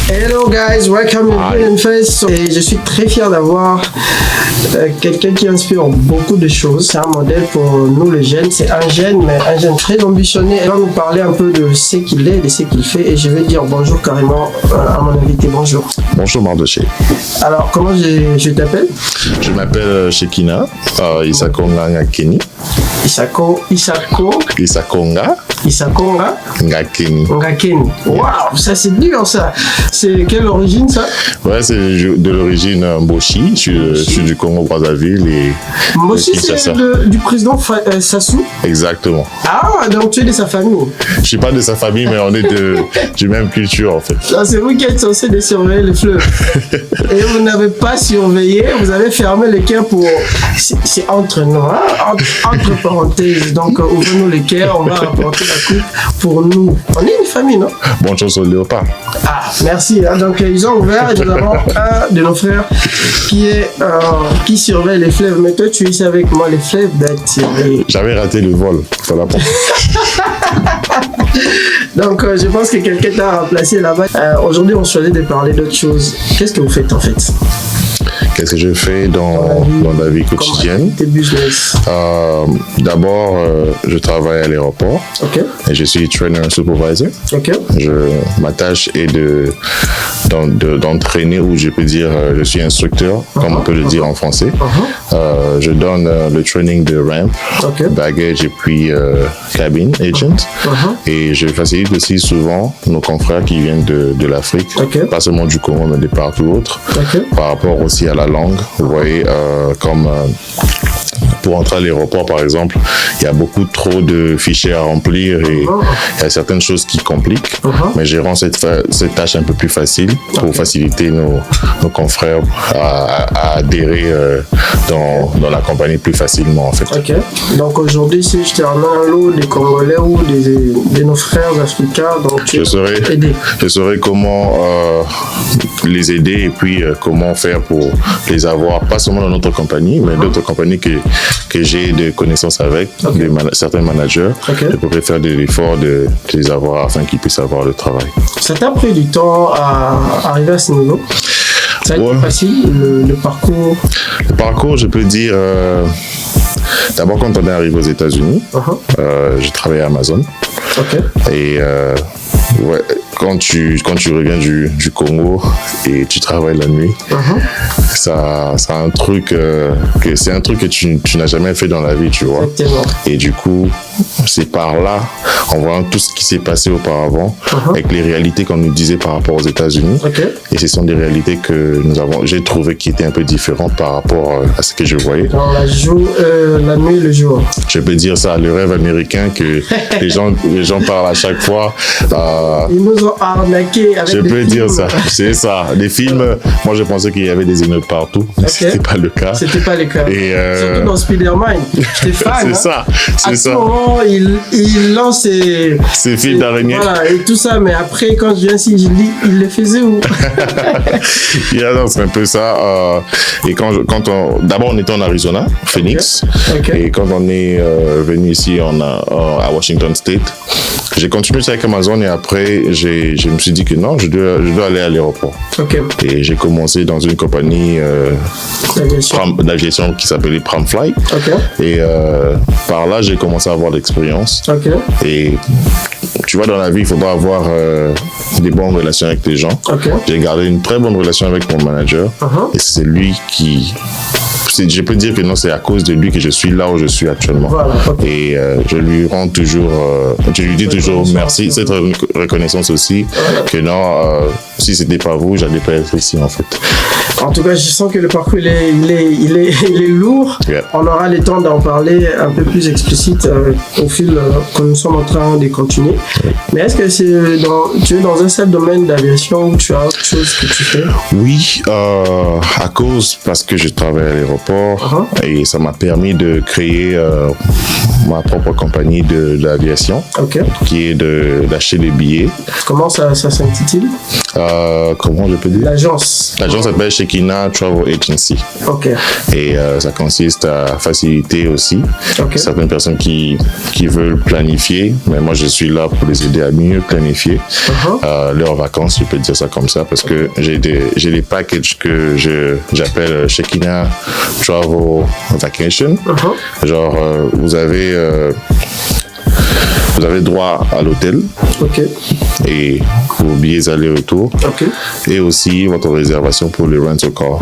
Hello guys, welcome to Green Face. Et je suis très fier d'avoir quelqu'un qui inspire beaucoup de choses. C'est un modèle pour nous les jeunes. C'est un jeune, mais un jeune très ambitionné. Il va nous parler un peu de ce qu'il est, de ce qu'il fait. Et je vais dire bonjour carrément à mon invité. Bonjour. Bonjour Mardoché. Alors, comment je t'appelle? Je m'appelle Shekina Isakonga Ngakeni. Isakonga Ngakeni. Waouh, ça c'est dur ça. C'est quelle origine ça? Ouais, c'est de l'origine Mboshi. Je suis du Congo-Brazzaville et Mboshi, c'est du président Sassou? Exactement. Ah, donc tu es de sa famille? Je suis pas de sa famille, mais on est du même culture en fait. C'est vous qui êtes censé de surveiller les fleuves. Et vous n'avez pas surveillé, vous avez fermé le cœur pour... C'est entre nous, hein? Entre parenthèses. Donc ouvrez-nous le cœur, on va rapporter la coupe pour nous. On est une famille, non? Bonne chance au léopard. Ah, merci. Donc ils ont ouvert et nous avons un de nos frères qui surveille les fleuves. Mais toi, tu es ici avec moi, les fleuves bêtes. J'avais raté le vol. Voilà. Donc je pense que quelqu'un t'a remplacé là-bas. Aujourd'hui, on choisit de parler d'autre chose. Qu'est-ce que vous faites en fait? Qu'est-ce que je fais dans la vie quotidienne? Tes business. D'abord, je travaille à l'aéroport. Okay. Et je suis trainer supervisor. Okay. Ma tâche est d'entraîner, ou je peux dire, je suis instructeur, comme on peut le dire en français. Je donne le training de ramp, baggage et puis cabin agent. Et je facilite aussi souvent nos confrères qui viennent de l'Afrique, pas seulement du Congo, mais de partout autre, par rapport aussi à la langue. Vous voyez, comme pour entrer à l'aéroport, par exemple, il y a beaucoup trop de fichiers à remplir et il y a certaines choses qui compliquent. Mais je rends cette tâche un peu plus facile pour faciliter nos confrères à adhérer dans la compagnie plus facilement, en fait. Donc aujourd'hui, si je te ramène un lot des Congolais ou de nos frères africains, donc tu je saurais comment les aider et puis comment faire pour les avoir, pas seulement dans notre compagnie, mais d'autres compagnies que j'ai des connaissances avec, certains managers. Je pourrais faire des efforts de les avoir afin qu'ils puissent avoir le travail. Ça t'a pris du temps à arriver à ce niveau? Ça a été facile, le parcours? Le parcours, je peux dire... D'abord, quand on est arrivé aux États-Unis, j'ai travaillé à Amazon. Et quand tu reviens du Congo et tu travailles la nuit, c'est un truc que tu n'as jamais fait dans la vie, tu vois. Et du coup, c'est par là, en voyant tout ce qui s'est passé auparavant, avec les réalités qu'on nous disait par rapport aux États-Unis. Et ce sont des réalités que j'ai trouvé qui étaient un peu différentes par rapport à ce que je voyais. Dans la nuit, le jour. Je peux dire ça, le rêve américain que les gens parlent à chaque fois. Ils nous ont arnaqué avec je peux dire ça, c'est ça. Les films, moi je pensais qu'il y avait des émeutes partout, mais c'était pas le cas. C'était pas le cas. Et surtout dans Spider-Man. J'étais fan. C'est ça. À ce moment, il lance ses films d'araignée. Voilà, et tout ça, mais après, quand je viens ici, je dis, il le faisait où? C'est un peu ça. Et d'abord, on était en Arizona, Phoenix. Et quand on est venu ici à Washington State, j'ai continué avec Amazon et après, je me suis dit que non, je dois aller à l'aéroport. Et j'ai commencé dans une compagnie d'aviation qui s'appelait Pramfly. Et par là, j'ai commencé à avoir de l'expérience. Et tu vois, dans la vie, il faudra avoir des bonnes relations avec les gens. J'ai gardé une très bonne relation avec mon manager. Et c'est lui qui... Je peux dire que non, c'est à cause de lui que je suis là où je suis actuellement. Et je lui rends toujours, je lui dis toujours merci, cette reconnaissance aussi, que non, si c'était pas vous, j'allais pas être ici en fait. En tout cas, je sens que le parcours il est lourd. On aura le temps d'en parler un peu plus explicite au fil que nous sommes en train de continuer. Mais est-ce que tu es dans un seul domaine d'aviation ou tu as autre chose que tu fais? Oui, parce que je travaille à l'aéroport et ça m'a permis de créer ma propre compagnie d'aviation qui est d'acheter des billets. Comment ça s'intitule? Comment je peux dire? L'agence. L'agence s'appelle Shekinah Travel Agency. Ok. Et ça consiste à faciliter aussi certaines personnes qui veulent planifier, mais moi je suis là pour les aider à mieux planifier leurs vacances, je peux dire ça comme ça, parce que j'ai des packages que j'appelle Shekinah Travel Vacation. Genre, vous avez droit à l'hôtel et vos billets aller-retour et aussi votre réservation pour le rental car.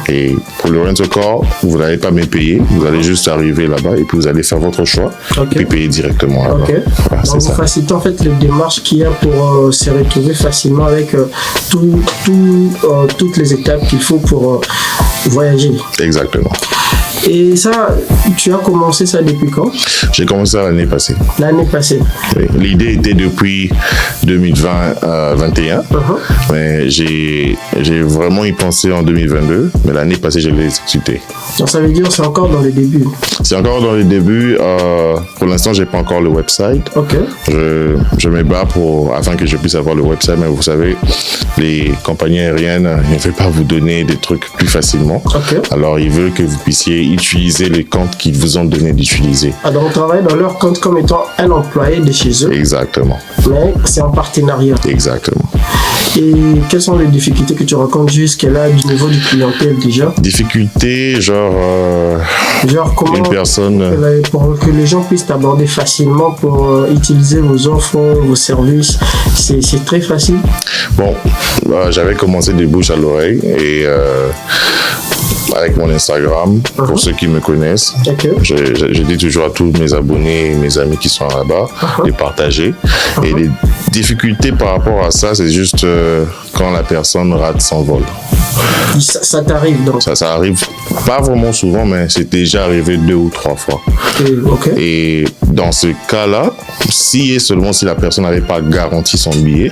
Et pour le rental car, vous n'allez pas me payer, vous allez juste arriver là-bas et puis vous allez faire votre choix et puis payer directement là-bas. Voilà, donc vous facilitez en fait les démarches qu'il y a pour se retrouver facilement avec toutes les étapes qu'il faut pour voyager. Exactement. Et ça, tu as commencé ça depuis quand? J'ai commencé ça l'année passée. L'année passée. Oui. L'idée était depuis 2020-21, mais j'ai vraiment y pensé en 2022, mais l'année passée, je l'ai exécuté. Donc ça veut dire que c'est encore dans les débuts? C'est encore dans les débuts. Pour l'instant, je n'ai pas encore le website. Je me bats afin que je puisse avoir le website, mais vous savez, les compagnies aériennes ne veulent pas vous donner des trucs plus facilement. Alors, ils veulent que vous puissiez utiliser les comptes qu'ils vous ont donné d'utiliser. Alors, on travaille dans leur compte comme étant un employé de chez eux. Exactement. Mais c'est en partenariat. Exactement. Et quelles sont les difficultés que tu rencontres jusque-là du niveau du clientèle déjà? Difficultés, genre comment une personne... Pour que les gens puissent t'aborder facilement pour utiliser vos offres, vos services, c'est très facile? Bon, j'avais commencé des bouches à l'oreille et... avec mon Instagram, pour ceux qui me connaissent, je dis toujours à tous mes abonnés et mes amis qui sont là-bas de partager. Et les difficultés par rapport à ça, c'est juste quand la personne rate son vol. Ça t'arrive donc? Ça arrive pas vraiment souvent, mais c'est déjà arrivé 2 ou 3 fois. Et dans ce cas-là, si et seulement si la personne n'avait pas garanti son billet,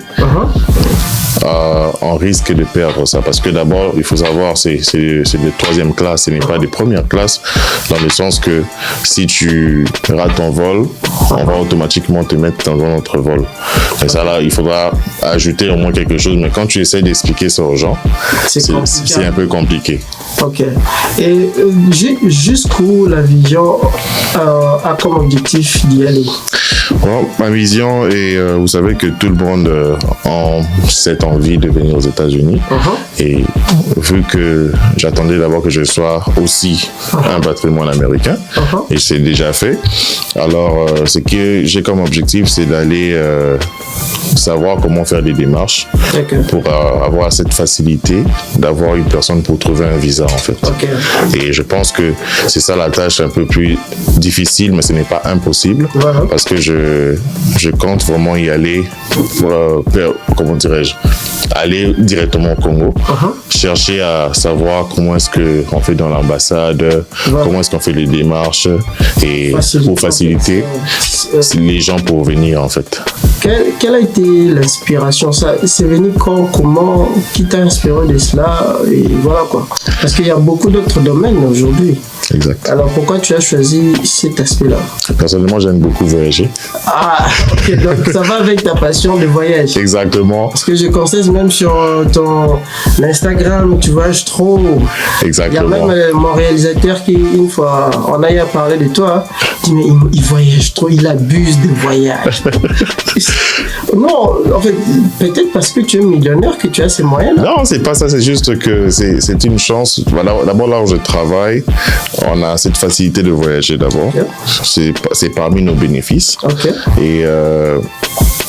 on risque de perdre ça. Parce que d'abord, il faut savoir, c'est de 3e classe, ce n'est pas de première classe, dans le sens que si tu rates ton vol, on va automatiquement te mettre dans un autre vol. Et ça là, il faudra ajouter au moins quelque chose, mais quand tu essaies d'expliquer ça aux gens, c'est un peu compliqué. Et jusqu'où la vision a comme objectif d'y aller? Bon, ma vision est, vous savez que tout le monde a cette envie de venir aux États-Unis. Et vu que j'attendais d'abord que je sois aussi un patrimoine américain, et c'est déjà fait, alors ce que j'ai comme objectif, c'est d'aller savoir comment faire des démarches pour avoir cette facilité d'avoir une personne pour trouver un visa en fait. Et je pense que c'est ça la tâche un peu plus difficile, mais ce n'est pas impossible parce que je compte vraiment y aller, comment dirais-je, aller directement au Congo, chercher à savoir comment est-ce qu'on fait dans l'ambassade, comment est-ce qu'on fait les démarches et pour faciliter les gens pour venir en fait. Quelle a été l'inspiration? Ça, c'est venu quand, comment, qui t'a inspiré de cela? Et voilà quoi. Parce qu'il y a beaucoup d'autres domaines aujourd'hui. Exact. Alors pourquoi tu as choisi cet aspect-là? Personnellement, j'aime beaucoup voyager. Ah, ok, donc ça va avec ta passion de voyage. Exactement. Parce que je constate même sur ton Instagram, tu voyages trop. Exactement. Il y a même mon réalisateur qui, une fois, on a eu à parler de toi, dit mais il voyage trop, il abuse de voyage. Non, en fait, peut-être parce que tu es millionnaire que tu as ces moyens. Non, c'est pas ça, c'est juste que c'est une chance. D'abord, là où je travaille, on a cette facilité de voyager d'abord. C'est parmi nos bénéfices. Et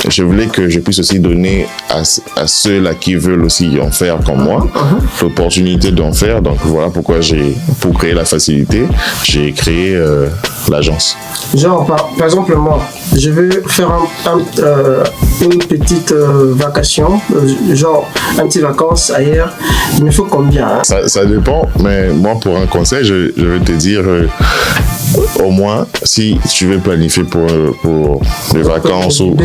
je voulais que je puisse aussi donner à ceux-là qui veulent aussi en faire comme moi, l'opportunité d'en faire. Donc voilà pourquoi pour créer la facilité, j'ai créé l'agence. Genre, par exemple, moi, je veux faire une petite vacation, genre un petit vacances ailleurs. Il me faut combien? Ça dépend, mais moi, pour un conseil, je vais te dire, au moins, si tu veux planifier pour les vacances ou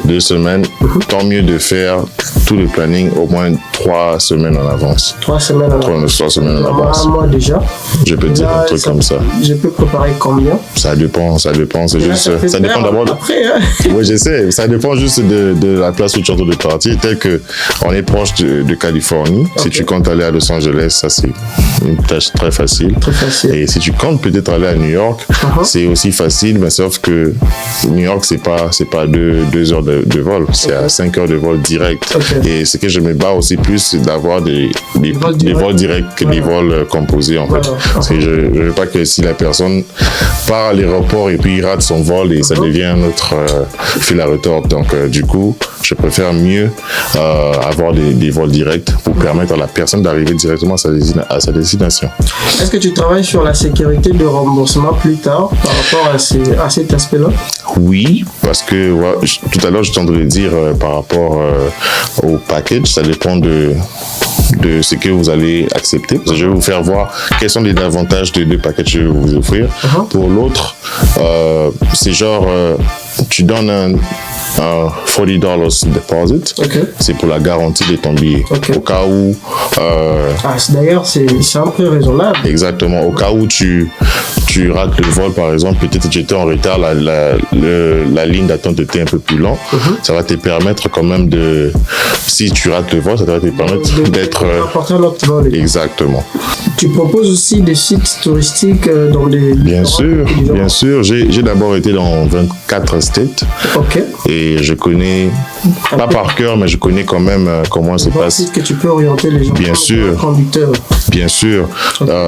2 semaines, tant mieux de faire tout le planning au moins 3 semaines en avance. 3 semaines en avance. 3 semaines en avance. Moi déjà. Je peux dire un truc comme ça. Je peux préparer combien? Ça dépend. C'est juste. Ça dépend d'abord. Après, hein. Oui, je sais. Ça dépend juste de la place où tu es en train de partir. Tel que on est proche de Californie. Okay. Si tu comptes aller à Los Angeles, ça c'est une tâche très facile. Très facile. Et si tu comptes peut-être aller à New York, c'est aussi facile, mais sauf que New York, c'est pas 2 heures de vol. C'est à 5 heures de vol direct. Et ce que je me bats aussi plus, c'est d'avoir des vols directs que des vols composés, en fait. Parce que je ne veux pas que si la personne part à l'aéroport et puis il rate son vol et ça devient un autre fil à retordre. Donc, du coup, je préfère mieux avoir des vols directs pour permettre à la personne d'arriver directement à sa destination. Est-ce que tu travailles sur la sécurité de remboursement plus tard par rapport à cet aspect-là? Oui, parce que tout à l'heure, je t'entendais dire par rapport au package, ça dépend de ce que vous allez accepter. Je vais vous faire voir quels sont les avantages des 2 packages que je vais vous offrir. Pour l'autre, c'est genre, tu donnes un $40 deposit. C'est pour la garantie de ton billet. Au cas où... d'ailleurs, c'est un peu raisonnable. Exactement. Au cas où tu rates le vol, par exemple, peut-être que j'étais en retard, la ligne d'attente était un peu plus lente. Ça va te permettre quand même si tu rates le vol, ça va te permettre d'être... Apporter un autre vol. Exactement. Tu proposes aussi des sites touristiques dans des... Bien sûr. J'ai d'abord été dans 24 states. Et je connais, pas par cœur, mais je connais quand même comment ça se passe. Site que tu peux orienter les gens. Bien sûr. Bien sûr.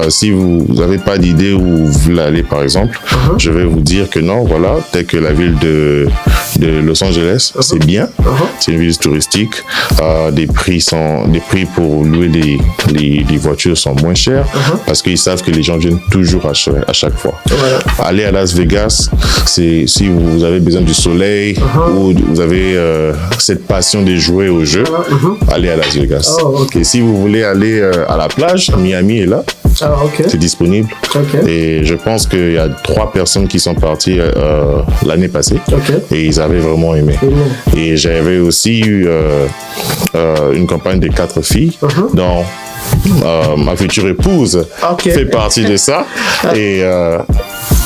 Si vous n'avez pas d'idée où vous voulez aller, par exemple, je vais vous dire que non, voilà, tel que la ville de Los Angeles, c'est bien. C'est une ville touristique. Les prix pour louer les voitures sont moins chers parce qu'ils savent que les gens viennent toujours à chaque fois. Aller à Las Vegas, si vous avez besoin du soleil ou vous avez cette passion de jouer au jeu, allez à Las Vegas. Et si vous voulez aller à la plage, Miami est là. C'est disponible. Et je pense qu'il y a 3 personnes qui sont parties l'année passée et ils avaient vraiment aimé. Et j'avais aussi eu une campagne de 4 filles dont ma future épouse fait partie de ça. Et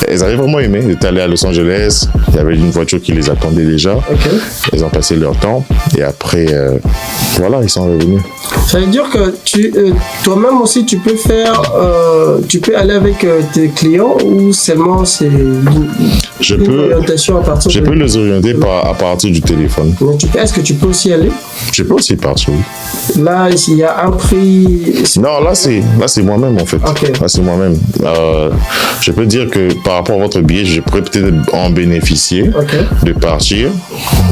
elles avaient vraiment aimé. Ils étaient allés à Los Angeles. Il y avait une voiture qui les attendait déjà. Ils ont passé leur temps. Et après, voilà, ils sont revenus. Ça veut dire que toi-même aussi, tu peux aller avec tes clients ou seulement c'est une orientation à partir Je peux les orienter à partir du téléphone. Est-ce que tu peux aussi aller? Je peux aussi partir, oui. Là, il y a un prix... Non, là, c'est moi-même, en fait. Là, c'est moi-même. Je peux dire que par rapport à votre billet, je pourrais peut-être en bénéficier de partir,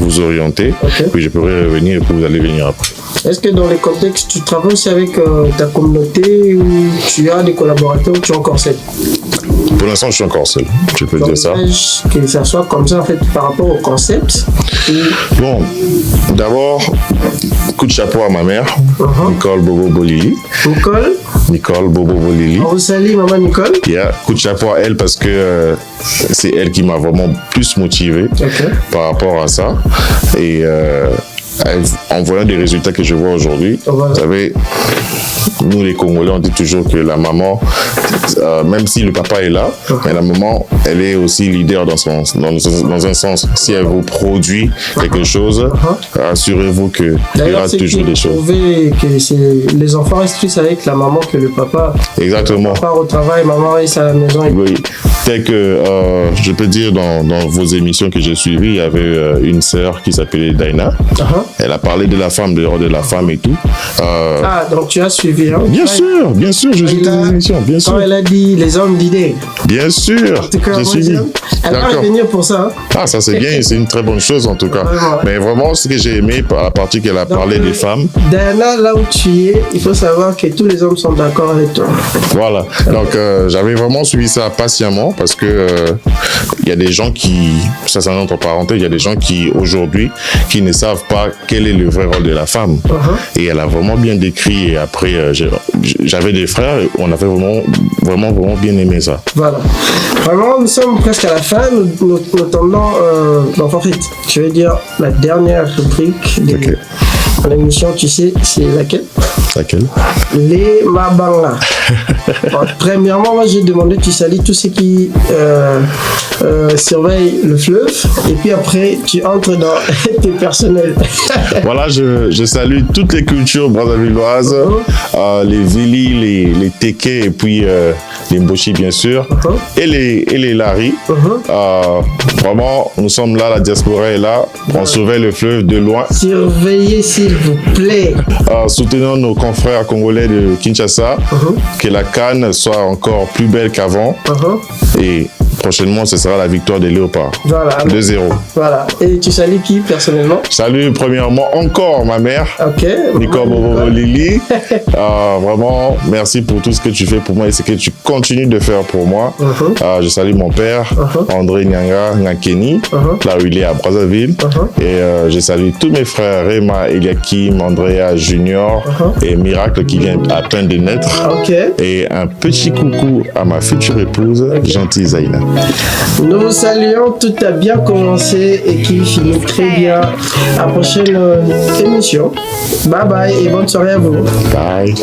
vous orienter, puis je pourrais revenir et puis vous allez venir après. Est-ce que dans les contextes, tu travailles aussi avec ta communauté ou tu as des collaborateurs ou tu es encore seul? Pour l'instant, je suis encore seul, je peux dire ça. Que ça soit comme ça, en fait, par rapport au concept. Bon, d'abord, coup de chapeau à ma mère, Nicole Bobo Bolili. Nicole Bobo Bolili. On vous salue, maman Nicole. Coup de chapeau à elle parce que c'est elle qui m'a vraiment plus motivé par rapport à ça. Et en voyant des résultats que je vois aujourd'hui, vous savez, nous les Congolais, on dit toujours que la maman, même si le papa est là, mais la maman, elle est aussi leader dans un sens. Si elle vous produit quelque chose, assurez-vous qu'il y aura toujours des choses. Que les enfants restent plus avec la maman que le papa. Exactement. Le papa au travail, maman reste à la maison. Oui. Tel que, je peux dire, dans vos émissions que j'ai suivies, il y avait une sœur qui s'appelait Daina. Elle a parlé de la femme, de rôle de la femme et tout. Donc tu as suivi, hein? Bien sûr, je suis dans l'émission, bien sûr. Quand elle a dit les hommes d'idées. Bien sûr, j'ai suivi. Elle va revenir pour ça. Ça c'est bien, c'est une très bonne chose en tout cas. Mais vraiment, ce que j'ai aimé, à partir qu'elle a parlé des femmes. Diana, là où tu es, il faut savoir que tous les hommes sont d'accord avec toi. Voilà, donc j'avais vraiment suivi ça patiemment parce que il y a des gens ça c'est un entre parenthèses, il y a des gens qui aujourd'hui qui ne savent pas quel est le vrai rôle de la femme. Et elle a vraiment bien décrit et après j'avais des frères, et on avait vraiment bien aimé ça. Voilà. Vraiment, nous sommes presque à la fin. Nous tendons, en fait, je vais dire la dernière rubrique de l'émission, tu sais, c'est laquelle? Laquelle? Les Mabanga. Premièrement, moi j'ai demandé tu salis tous ceux qui surveillent le fleuve et puis après tu entres dans tes personnels. Voilà, je salue toutes les cultures brazzavilloises, les Vili, les Teke et puis les Mboshi bien sûr, et les Lari. Vraiment, nous sommes là, la diaspora est là, on surveille le fleuve de loin. Surveillez s'il vous plaît. Soutenons nos confrères congolais de Kinshasa, que la CAN soit encore plus belle qu'avant. Et prochainement, ce sera la victoire des Léopards. Voilà. 2-0. Voilà. Et tu salues qui personnellement? Salut premièrement encore ma mère. Ok. Nicole Bobo Lili. Vraiment, merci pour tout ce que tu fais pour moi et ce que tu continues de faire pour moi. Je salue mon père, André Nyanga Ngakeni, là où il est à Brazzaville. Et je salue tous mes frères, Rema, Eliakim, Andrea Junior et Miracle qui vient à peine de naître. Et un petit coucou à ma future épouse, Gentille Zaina. Nous vous saluons, tout a bien commencé et qui finit très bien. À la prochaine émission. Bye bye et bonne soirée à vous. Bye.